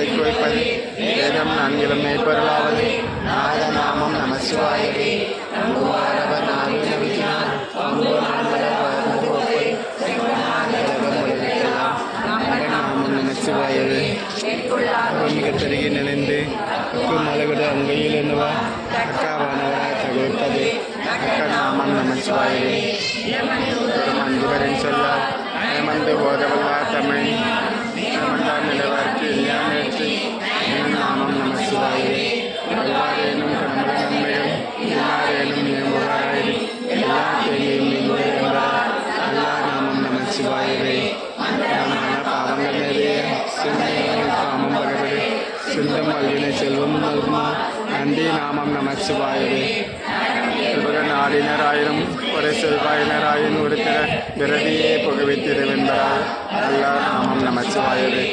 விலைக்கு வைப்பது வேதம் நான்கிலும் மேற்பொருளாவது நாத நாமம் நம சிவாயவே குமாரவர் நாவே நம்பினார் பம்பு நான்மலர் வளர்ந்து ஒப்பது உலகெல்லாம் நாமம் நம சிவாயவே மிக தருகி நினைந்து மலகுட அங்கையில் என்னவா அக்காவானவராய் தகுத்தது அக்க நாமம் நம சிவாயவே அன்புகளின் சொல்லால் ஏமந்து போதவல்லா தமிழ் ஏமந்தார் நிலவார்க்கு இல்லாமேற்றி நாமம் நம சிவாயவே எல்லாரேனும் கடம்புல நன்மைகள் எல்லாரேனும் நியமுகாராயிரு எல்லா கேள்வியும் நீங்கள் என்பதால் எல்லா நாமம் நம சிவாயவே பாவங்கள் நிறைய சிந்தனைகள் காமம் பகவதே சிந்தம் அல்வினை செல்வம் நல்குமா நந்தி நாமம் நம சிவாயவே நாடினராயிரம் ஒரு செல்வாயினராயின் ஒருத்தர விரதியே புகவித்திருவென்பதால் எல்லா நாமம் நம சிவாயவே